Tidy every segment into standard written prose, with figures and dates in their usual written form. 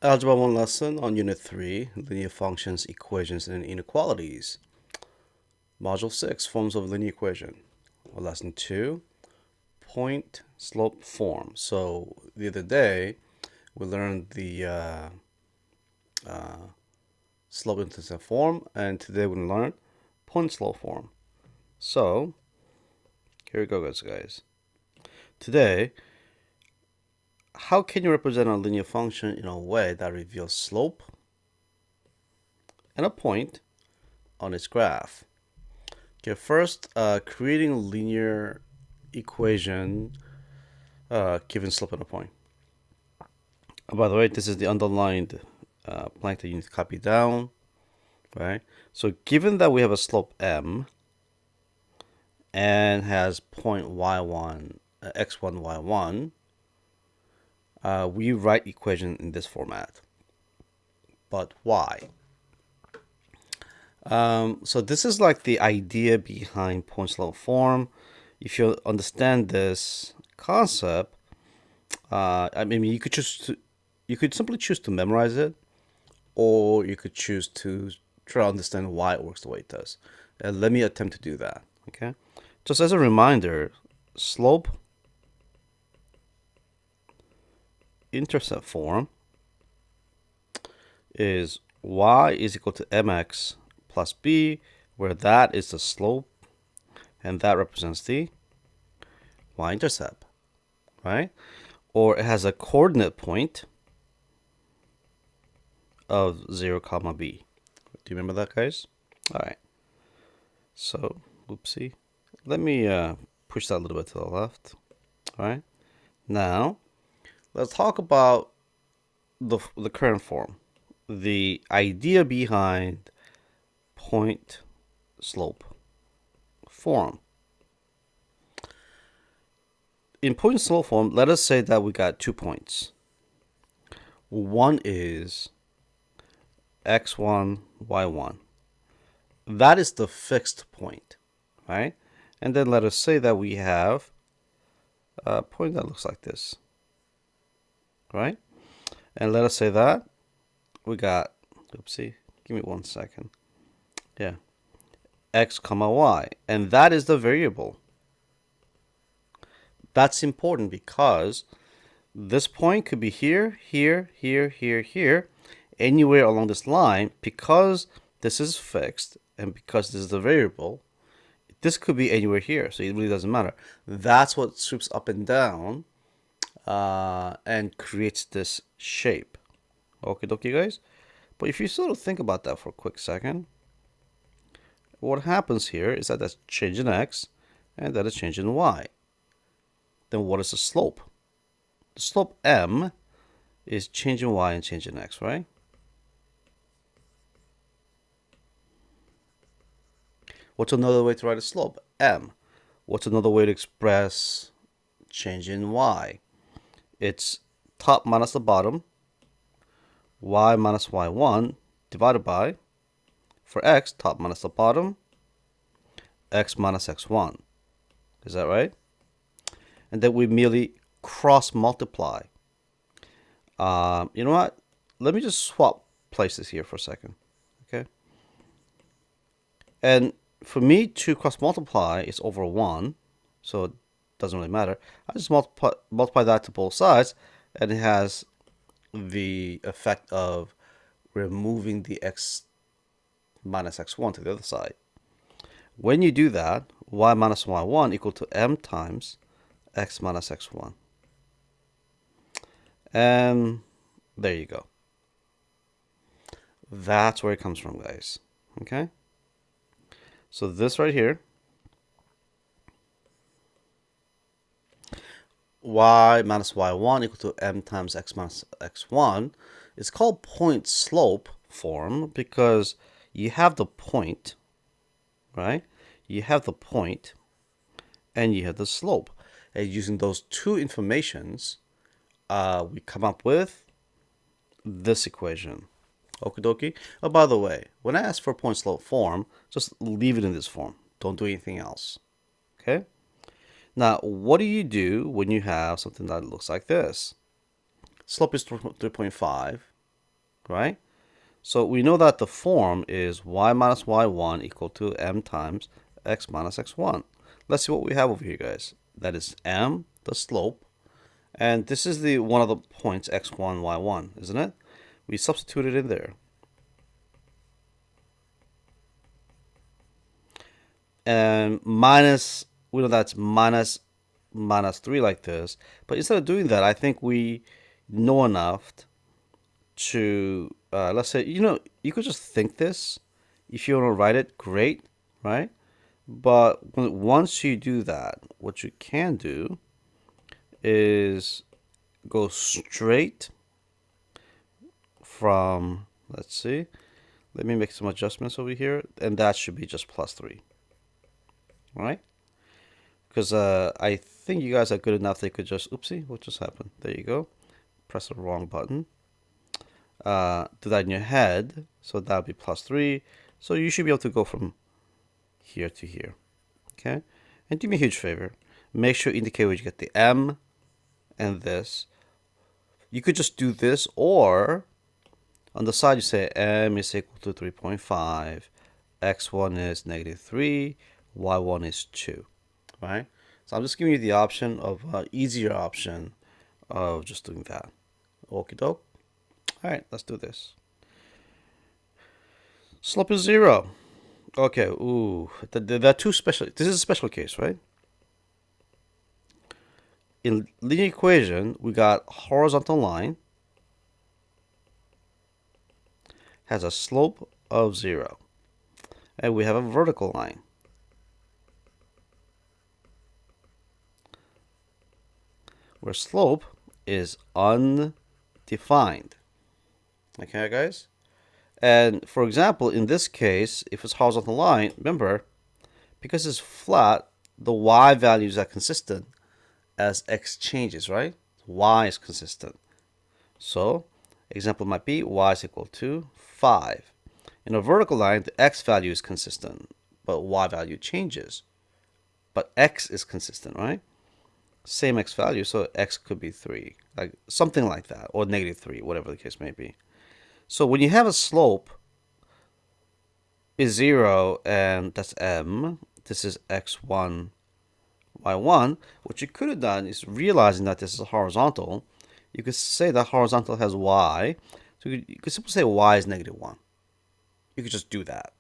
Algebra 1 lesson on Unit 3, Linear Functions, Equations, and Inequalities. Module 6, Forms of Linear Equation. Lesson 2, Point Slope Form. So the other day, we learned the slope intercept form, and today we're going to learn point slope form. So, here we go, guys. Today, how can you represent a linear function in a way that reveals slope and a point on its graph? Okay, first, creating a linear equation given slope and a point. Oh, by the way, this is the underlined blank that you need to copy down, right? So given that we have a slope m and has point y1, x1, y1, we write equation in this format. But why? So this is like the idea behind point slope form. If you understand this concept, I mean, you could simply choose to memorize it, or you could choose to try to understand why it works the way it does. Let me attempt to do that. Okay, just as a reminder, slope intercept form is y is equal to mx plus b, where that is the slope and that represents the y-intercept, right? Or it has a coordinate point of 0 comma b. Do you remember that, guys? All right. So, oopsie. Let me push that a little bit to the left. All right. Now, let's talk about the current form. The idea behind point slope form. In point slope form, let us say that we got 2 points. One is x1, y1. That is the fixed point, right? And then let us say that we have a point that looks like this, right? And let us say that we got, oopsie, give me 1 second. Yeah, x comma y, and that is the variable. That's important because this point could be here, here, here, here, here, anywhere along this line. Because this is fixed and because this is the variable, this could be anywhere here, so it really doesn't matter. That's what swoops up and down and creates this shape. Okay, dokie, guys? But if you sort of think about that for a quick second, what happens here is that that's change in x and that is change in y. Then what is the slope? The slope m is change in y and change in x, right? What's another way to write a slope? M. What's another way to express change in y? It's top minus the bottom, y minus y1 divided by, for x, top minus the bottom, x minus x1. Is that right? And then we merely cross multiply. You know what? Let me just swap places here for a second. Okay. And for me to cross multiply is over 1, so it doesn't really matter. I just multiply that to both sides, and it has the effect of removing the x minus x1 to the other side. When you do that, y minus y1 equal to m times x minus x1. And there you go. That's where it comes from, guys. Okay? So this right here, y minus y1 equal to m times x minus x1, is called point slope form because you have the point, right? You have the point and you have the slope. And using those two informations, we come up with this equation. Okie dokie. Oh, by the way, when I ask for point slope form, just leave it in this form. Don't do anything else. Okay? Now, what do you do when you have something that looks like this? Slope is 3.5, right? So we know that the form is y minus y1 equal to m times x minus x1. Let's see what we have over here, guys. That is m, the slope, and this is the one of the points x1, y1, isn't it? We substitute it in there. And minus, we know that's minus 3 like this. But instead of doing that, I think we know enough to, let's say, you could just think this. If you want to write it, great, right? But once you do that, what you can do is go straight from, let's see, let me make some adjustments over here, and that should be just plus 3, all right? Because I think you guys are good enough, they could just, oopsie, what just happened? There you go. Press the wrong button. Do that in your head, so that would be plus 3. So you should be able to go from here to here, okay? And do me a huge favor. Make sure you indicate where you get the m and this. You could just do this, or on the side you say m is equal to 3.5, x1 is -3, y1 is 2, right? So I'm just giving you the option of easier option of just doing that. Okie doke. All right, let's do this. Slope is 0. Okay, ooh, there are two special, this is a special case, right? In linear equation, we got horizontal line has a slope of 0. And we have a vertical line. Where slope is undefined. Okay, guys? And for example, in this case, if it's horizontal line, remember, because it's flat, the y values are consistent as x changes, right? Y is consistent. So, example might be y is equal to 5. In a vertical line, the x value is consistent, but y value changes. But x is consistent, right? Same x value, so x could be 3, like something like that, or -3, whatever the case may be. So when you have a slope is 0, and that's m, this is x1, y1, what you could have done is, realizing that this is horizontal, you could say that horizontal has y, so you could simply say y is -1. You could just do that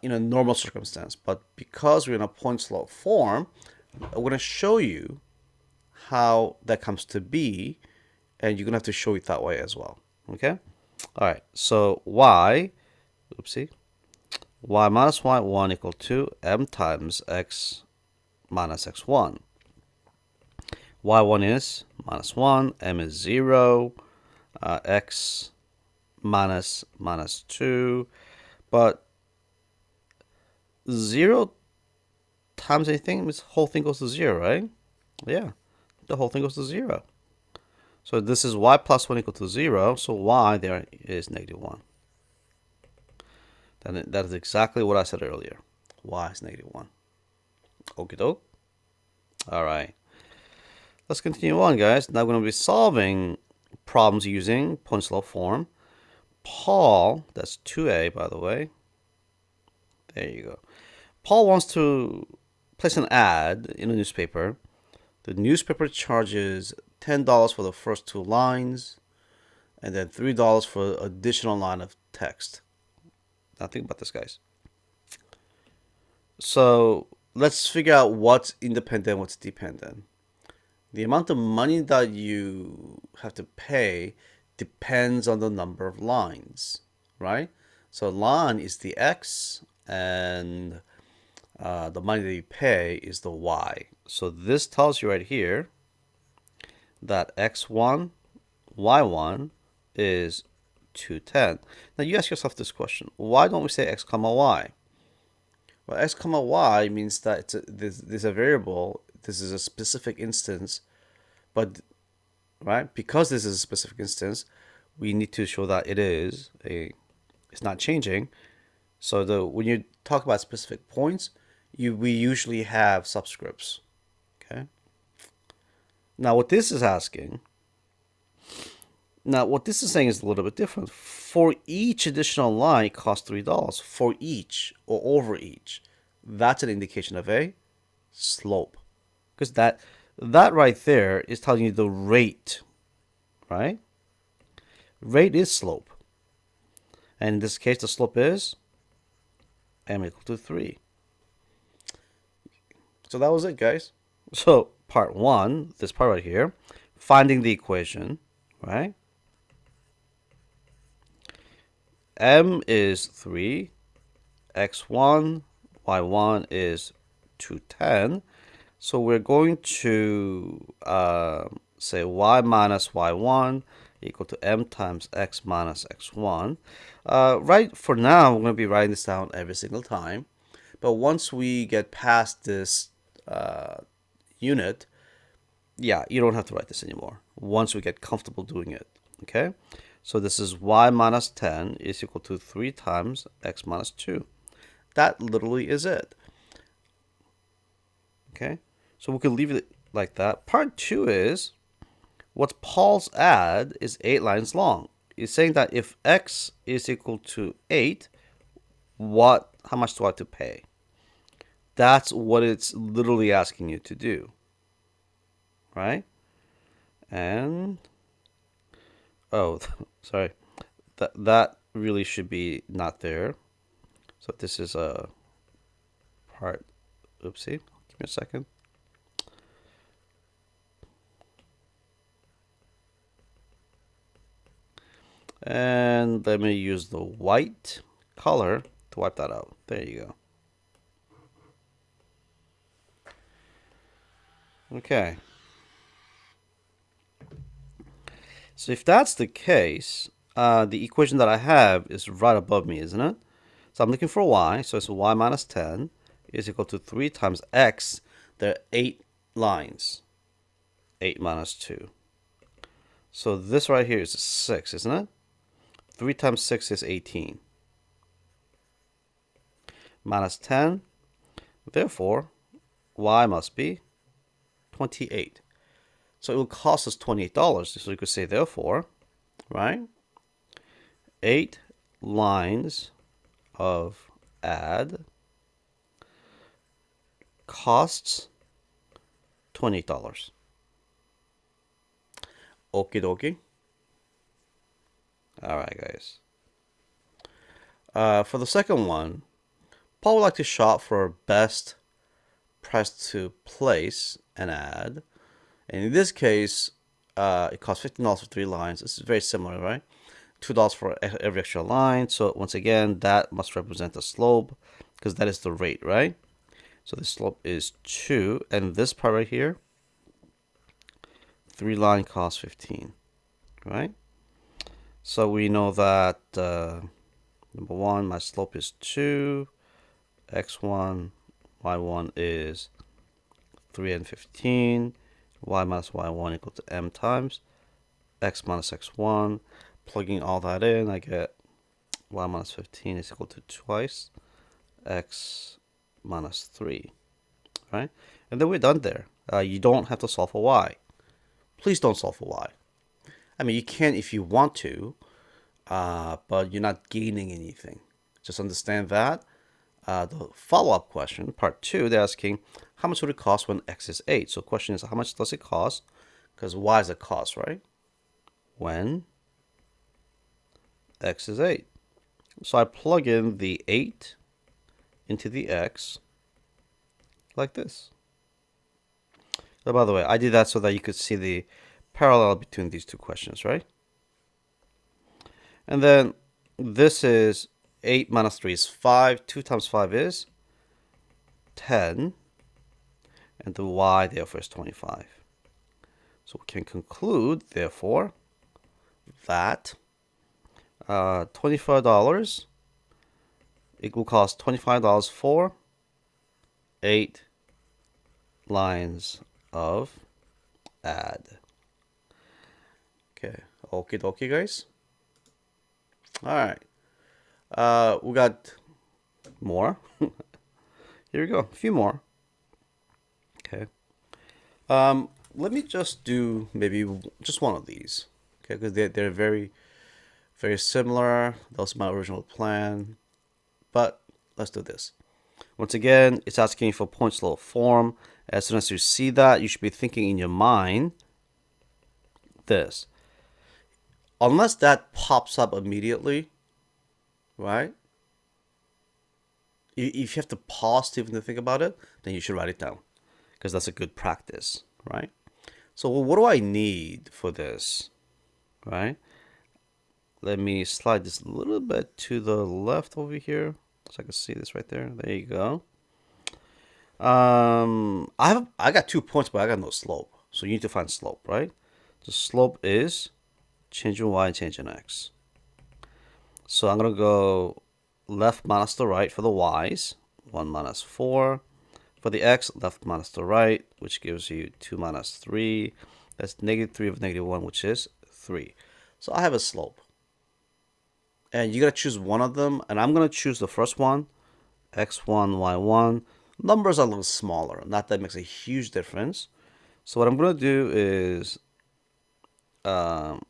in a normal circumstance. But because we're in a point slope form, I'm going to show you how that comes to be, and you're going to have to show it that way as well. Okay? All right, so y, oopsie, y minus y1 equal to m times x minus x1. y1 is -1, m is 0, x minus 2, but 0 times anything, this whole thing goes to 0, right? Yeah, the whole thing goes to 0. So this is y plus 1 equal to 0, so y there is -1. Then that is exactly what I said earlier. Y is -1. Okie doke. All right. Let's continue on, guys. Now we're going to be solving problems using point slope form. Paul, that's 2a, by the way. There you go. Paul wants to place an ad in a newspaper. The newspaper charges $10 for the first 2 lines, and then $3 for additional line of text. Now think about this, guys. So let's figure out what's independent, what's dependent. The amount of money that you have to pay depends on the number of lines, right? So line is the x, and the money that you pay is the y. So this tells you right here that x1, y1 is 210. Now you ask yourself this question: why don't we say x comma y? Well, x comma y means that there's a variable. This is a specific instance, but right, because this is a specific instance, we need to show that it's not changing. So when you talk about specific points, we usually have subscripts. Okay. Now what this is asking Now, what this is saying is a little bit different. For each additional line, it costs $3. For each or over each, that's an indication of a slope. Because that right there is telling you the rate, right? Rate is slope. And in this case, the slope is m equal to 3. So that was it, guys. So part 1, this part right here, finding the equation, right? M is 3, x1, y1 is 210. So we're going to say y minus y1 equal to m times x minus x1. Right for now, we're going to be writing this down every single time. But once we get past this unit, yeah, you don't have to write this anymore. Once we get comfortable doing it, okay? So this is y minus 10 is equal to 3 times x minus 2. That literally is it. Okay? So we could leave it like that. Part 2 is, what's Paul's ad is 8 lines long. It's saying that if x is equal to 8, how much do I have to pay? That's what it's literally asking you to do. Right? And oh, sorry. That really should be not there. So this is a part. Oopsie. Give me a second. And let me use the white color to wipe that out. There you go. Okay. So if that's the case, the equation that I have is right above me, isn't it? So I'm looking for y. So it's y minus 10 is equal to 3 times x. There are 8 lines. 8 minus 2. So this right here is 6, isn't it? 3 times 6 is 18. Minus 10. Therefore, y must be 28. So it will cost us $28. So you could say, therefore, right? 8 lines of ad costs $28. Okie dokie. All right, guys. For the second one, Paul would like to shop for best price to place an ad. And in this case, it costs $15 for 3 lines. This is very similar, right? $2 for every extra line. So once again, that must represent the slope because that is the rate, right? So the slope is 2. And this part right here, 3 line costs 15, right? So we know that number 1, my slope is 2. X1, Y1 is 3 and 15. Y minus Y1 equal to M times X minus X1. Plugging all that in, I get Y minus 15 is equal to twice X minus 3. Right? And then we're done there. You don't have to solve for Y. Please don't solve for Y. I mean, you can if you want to, but you're not gaining anything. Just understand that. The follow-up question, part 2, they're asking, how much would it cost when x is 8? So the question is, how much does it cost? Because y is a cost, right? When x is 8. So I plug in the 8 into the x like this. Oh, by the way, I did that so that you could see the parallel between these two questions, right? And then this is 8 minus 3 is 5. 2 times 5 is 10. And the y, therefore, is 25. So we can conclude, therefore, that $25, it will cost $25 for 8 lines of ad. Okay, okie dokie, guys. All right. We got more. Here we go. A few more. Okay. Let me just do maybe just one of these. Okay, because they're very, very similar. That was my original plan. But let's do this. Once again, it's asking you for points law form. As soon as you see that, you should be thinking in your mind this. Unless that pops up immediately, right? If you have to pause to even think about it, then you should write it down because that's a good practice, right? So what do I need for this, right? Let me slide this a little bit to the left over here so I can see this right there. There you go. I got 2 points, but I got no slope. So you need to find slope, right? The slope is change in y and change in x. So I'm gonna go left minus the right for the y's, 1 minus 4. For the x, left minus the right, which gives you 2 minus 3. That's negative 3 of negative 1, which is 3. So I have a slope. And you gotta choose one of them, and I'm gonna choose the first one, x1, y1. Numbers are a little smaller, not that makes a huge difference. So what I'm gonna do is I'm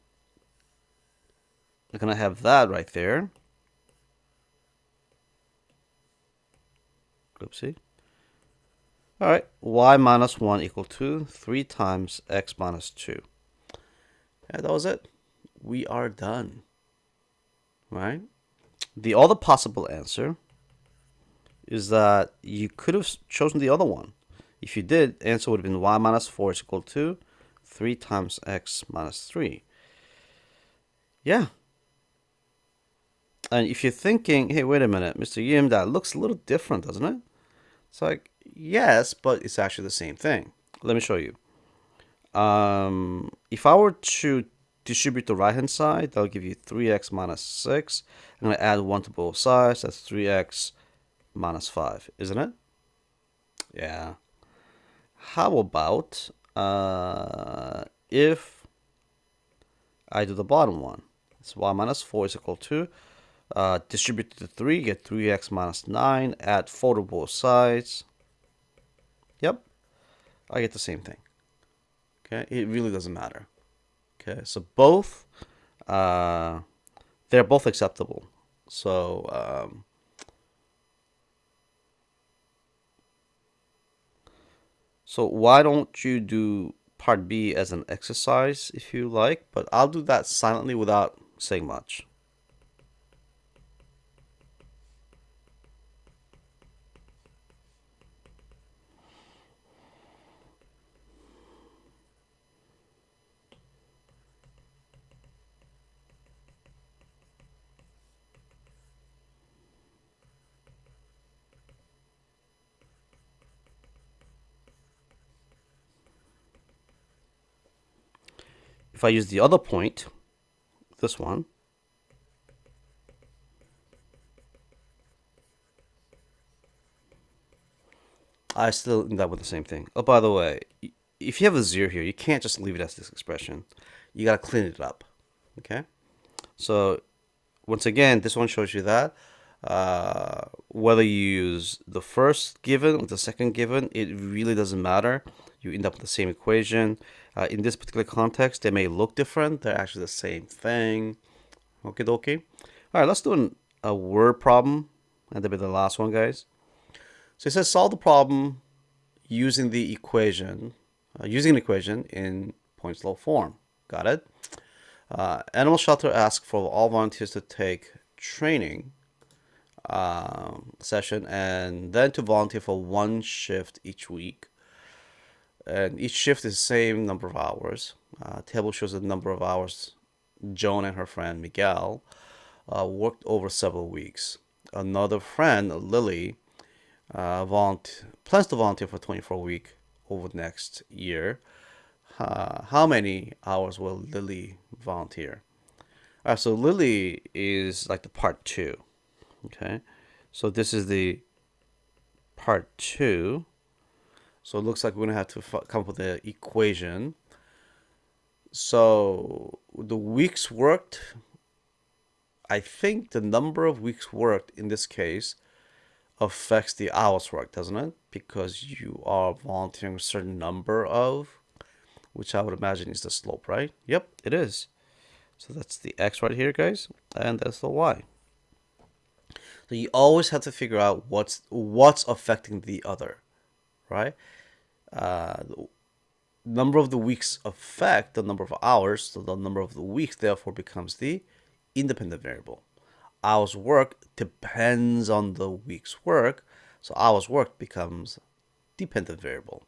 gonna have that right there. Oopsie. All right, y minus 1 equal to 3 times x minus 2. And that was it. We are done. Right? The other possible answer is that you could have chosen the other one. If you did, answer would have been y minus 4 is equal to 3 times x minus 3. Yeah. And if you're thinking, hey, wait a minute, Mr. Yim, that looks a little different, doesn't it? It's like, yes, but it's actually the same thing. Let me show you. If I were to distribute the right-hand side, that'll give you 3x minus 6. I'm going to add 1 to both sides. That's 3x minus 5, isn't it? Yeah. How about if I do the bottom one? It's y minus 4 is equal to, distribute the 3, get 3x minus 9, add 4 to both sides. Yep, I get the same thing. Okay, it really doesn't matter. Okay, so both, they're both acceptable. So, so why don't you do part B as an exercise if you like, but I'll do that silently without saying much. If I use the other point, this one, I still end up with the same thing. Oh, by the way, if you have a 0 here, you can't just leave it as this expression. You gotta clean it up, okay? So, once again, this one shows you that whether you use the first given or the second given, it really doesn't matter. You end up with the same equation. In this particular context, they may look different. They're actually the same thing. Okay, dokie. All right, let's do a word problem, and that'll be the last one, guys. So it says solve the problem using the equation, using an equation in points law form. Got it? Animal shelter asks for all volunteers to take training session and then to volunteer for 1 shift each week. And each shift is the same number of hours. Table shows the number of hours Joan and her friend Miguel worked over several weeks. Another friend, Lily, plans to volunteer for 24 weeks over the next year. How many hours will Lily volunteer? So Lily is like the part 2. Okay, so this is the part 2. So it looks like we're gonna have to come up with an equation. So the weeks worked, I think the number of weeks worked in this case affects the hours worked, doesn't it? Because you are volunteering a certain number of, which I would imagine is the slope, right? Yep, it is. So that's the x right here, guys, and that's the y. So you always have to figure out what's affecting the other, right? The number of the weeks affect the number of hours, so the number of the weeks therefore becomes the independent variable. Hours worked depends on the week's work, so hours worked becomes dependent variable.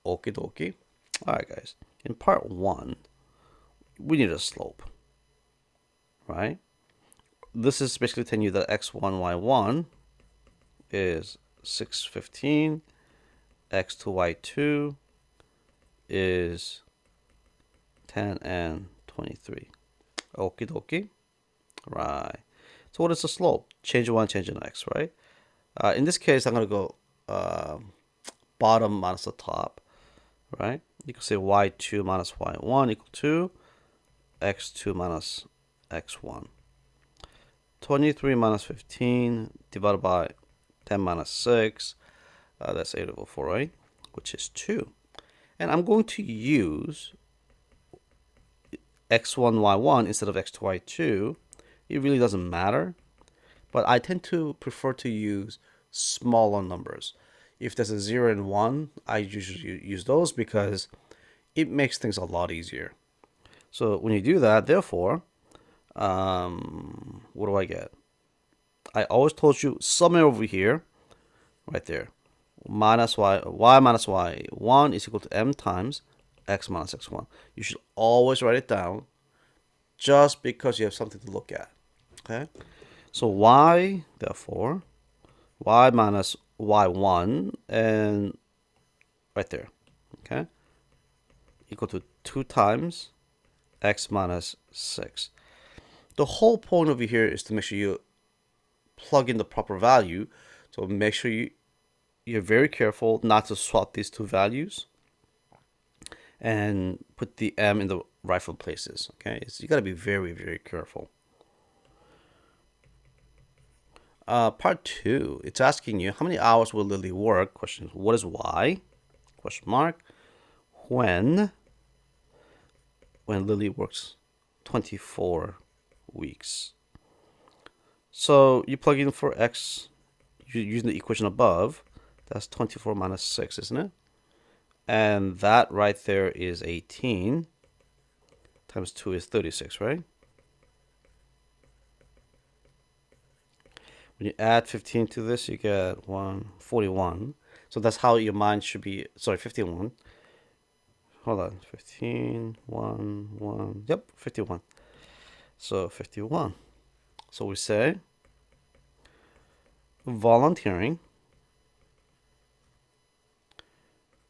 Okie dokie. All right, guys. In part one, we need a slope, right? This is basically telling you that x1, y1 is 615, x2, y2 is 10 and 23. Okie dokie. Right. So what is the slope? Change one, change an x, right? In this case, I'm going to go bottom minus the top, right? You can say y2 minus y1 equal to x2 minus x1. 23 minus 15 divided by 10 minus 6, that's 8 over 4, right? Which is 2. And I'm going to use x1, y1 instead of x2, y2. It really doesn't matter, but I tend to prefer to use smaller numbers. If there's a 0 and 1, I usually use those because it makes things a lot easier. So when you do that, therefore, what do I get? I always told you somewhere over here, right there, minus y minus y1 is equal to m times x minus x1. You should always write it down just because you have something to look at. Okay? So y, therefore, y minus y1 and right there, okay, equal to 2 times x minus 6. The whole point over here is to make sure you plug in the proper value. So make sure you're very careful not to swap these two values and put the m in the rightful places. Okay, so you got to be very, very careful. Part 2, it's asking you how many hours will Lily work? Question, what is y? Question mark. When Lily works 24 weeks. So you plug in for x using the equation above. That's 24 minus 6, isn't it? And that right there is 18 times 2 is 36, right? When you add 15 to this, you get 41. So that's how your mind should be. Sorry, 51. Hold on. 15, 1, 1. Yep, 51. So 51. So we say volunteering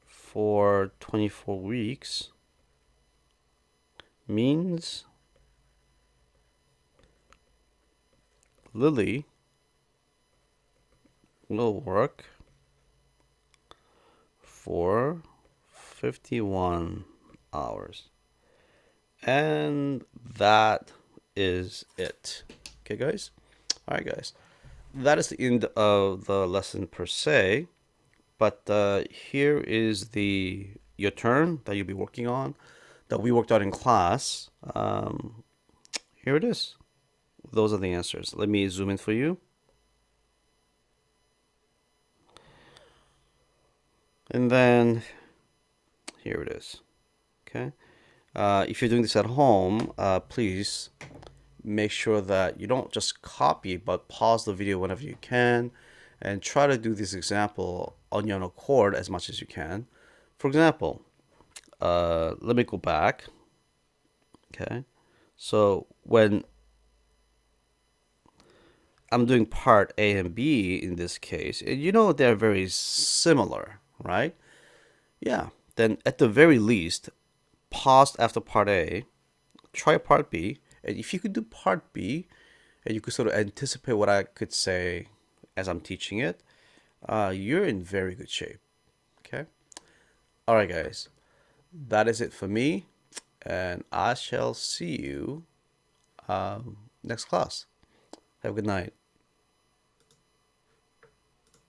for 24 weeks means Lily will work for 51 hours. And that is it. Okay, guys? All right, guys. That is the end of the lesson per se. But here is your turn that you'll be working on, that we worked on in class. Here it is. Those are the answers. Let me zoom in for you. And then here it is. Okay. If you're doing this at home, please make sure that you don't just copy, but pause the video whenever you can and try to do this example on your own accord as much as you can. For example, let me go back. Okay. So when I'm doing part A and B in this case, you know they're very similar, right? Yeah. Then at the very least, pause after part A, try part B, and if you could do part B, and you could sort of anticipate what I could say as I'm teaching it, you're in very good shape. Okay? All right, guys. That is it for me, and I shall see you next class. Have a good night.